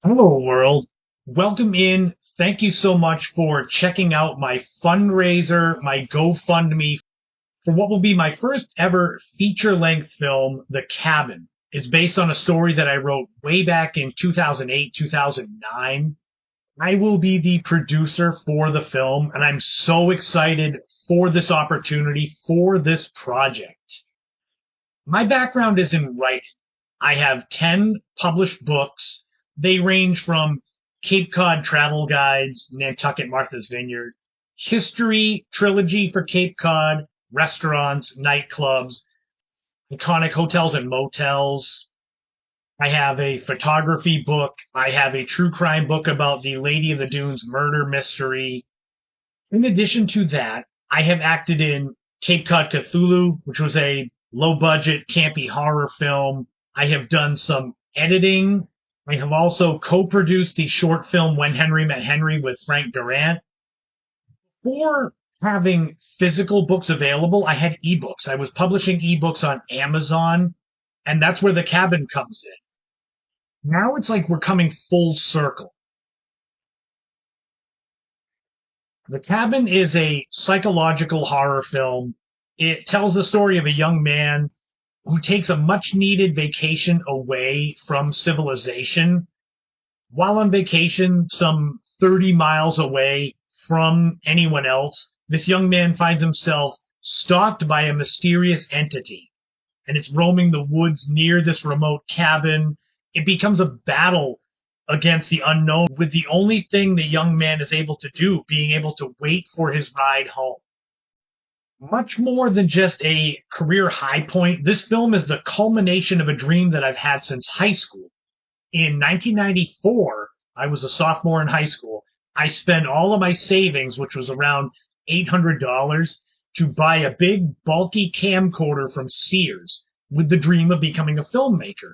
Hello, world. Welcome in. Thank you so much for checking out my fundraiser, my GoFundMe for what will be my first ever feature-length film, The Cabin. It's based on a story that I wrote way back in 2008, 2009. I will be the producer for the film, and I'm so excited for this opportunity, for this project. My background is in writing. I have 10 published books. They range from Cape Cod travel guides, Nantucket Martha's Vineyard, history trilogy for Cape Cod, restaurants, nightclubs, iconic hotels and motels. I have a photography book. I have a true crime book about the Lady of the Dunes murder mystery. In addition to that, I have acted in Cape Cod Cthulhu, which was a low budget, campy horror film. I have done some editing. I have also co-produced the short film When Henry Met Henry with Frank Durant. Before having physical books available, I had ebooks. I was publishing ebooks on Amazon, and that's where The Cabin comes in. Now it's like we're coming full circle. The Cabin is a psychological horror film. It tells the story of a young man who takes a much needed vacation away from civilization. While on vacation, some 30 miles away from anyone else, this young man finds himself stalked by a mysterious entity, and it's roaming the woods near this remote cabin. It becomes a battle against the unknown, with the only thing the young man is able to do being able to wait for his ride home. Much more than just a career high point, this film is the culmination of a dream that I've had since high school. In 1994, I was a sophomore in high school. I spent all of my savings, which was around $800, to buy a big, bulky camcorder from Sears with the dream of becoming a filmmaker.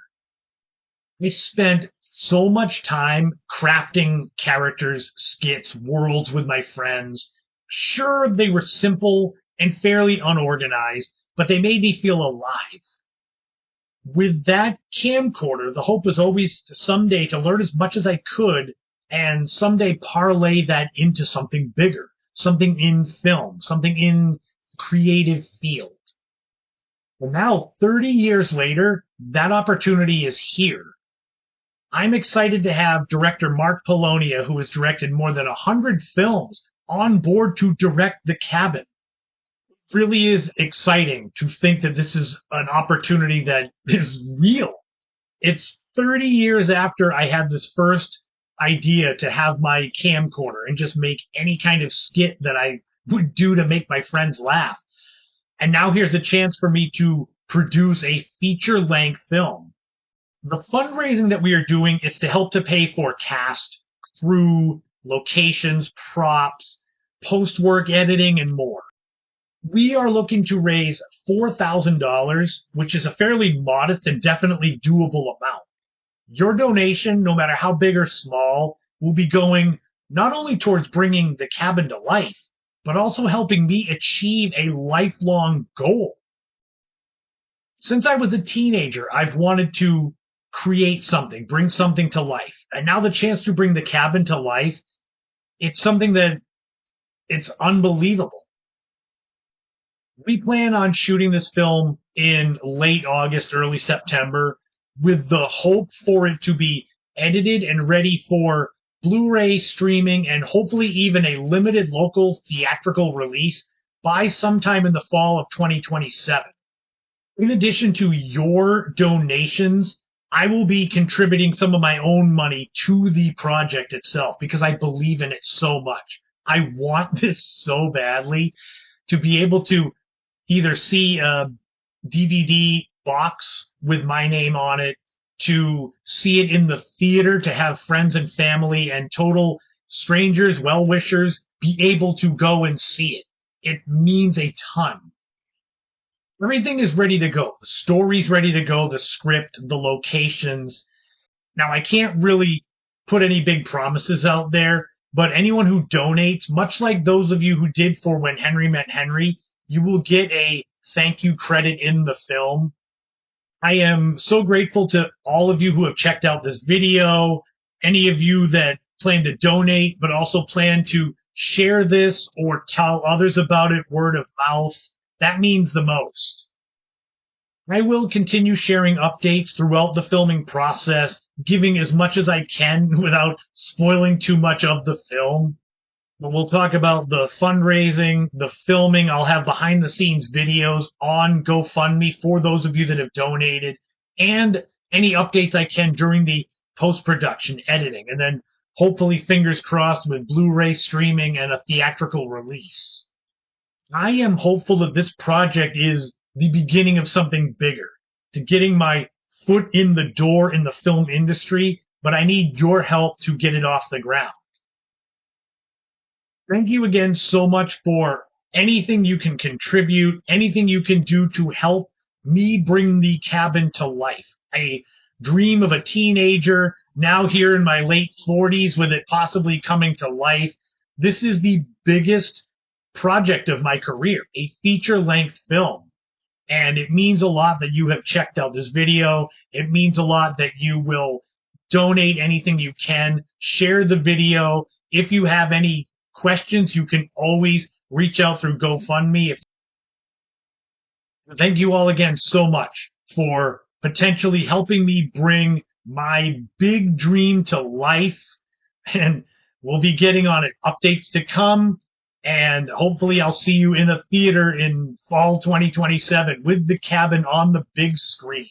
I spent so much time crafting characters, skits, worlds with my friends. Sure, they were simple and fairly unorganized, but they made me feel alive. With that camcorder, the hope was always someday to learn as much as I could and someday parlay that into something bigger, something in film, something in creative field. Well, now, 30 years later, that opportunity is here. I'm excited to have director Mark Polonia, who has directed more than 100 films, on board to direct The Cabin. It really is exciting to think that this is an opportunity that is real. It's 30 years after I had this first idea to have my camcorder and just make any kind of skit that I would do to make my friends laugh. And now here's a chance for me to produce a feature-length film. The fundraising that we are doing is to help to pay for cast, crew, locations, props, post-work editing, and more. We are looking to raise $4,000, which is a fairly modest and definitely doable amount. Your donation, no matter how big or small, will be going not only towards bringing The Cabin to life, but also helping me achieve a lifelong goal. Since I was a teenager, I've wanted to create something, bring something to life. And now the chance to bring The Cabin to life, it's something that it's unbelievable. We plan on shooting this film in late August, early September, with the hope for it to be edited and ready for Blu-ray streaming and hopefully even a limited local theatrical release by sometime in the fall of 2027. In addition to your donations, I will be contributing some of my own money to the project itself because I believe in it so much. I want this so badly to be able to either see a DVD box with my name on it, to see it in the theater, to have friends and family and total strangers, well-wishers, be able to go and see it. It means a ton. Everything is ready to go. The story's ready to go, the script, the locations. Now, I can't really put any big promises out there, but anyone who donates, much like those of you who did for When Henry Met Henry, you will get a thank you credit in the film. I am so grateful to all of you who have checked out this video any of you that plan to donate, but also plan to share this or tell others about it word of mouth. That means the most. I will continue sharing updates throughout the filming process, giving as much as I can without spoiling too much of the film. But we'll talk about the fundraising, the filming. I'll have behind the scenes videos on GoFundMe for those of you that have donated, and any updates I can during the post-production editing. And then hopefully, fingers crossed, with Blu-ray streaming and a theatrical release. I am hopeful that this project is the beginning of something bigger, to getting my foot in the door in the film industry, but I need your help to get it off the ground. Thank you again so much for anything you can contribute, anything you can do to help me bring the cabin to life. A dream of a teenager, now here in my late 40s with it possibly coming to life. This is the biggest project of my career, a feature-length film. And it means a lot that you have checked out this video. It means a lot that you will donate anything you can, share the video. If you have any questions, you can always reach out through GoFundMe. Thank you all again so much for potentially helping me bring my big dream to life. And we'll be getting on it. Updates to come. And hopefully I'll see you in a theater in fall 2027 with the cabin on the big screen.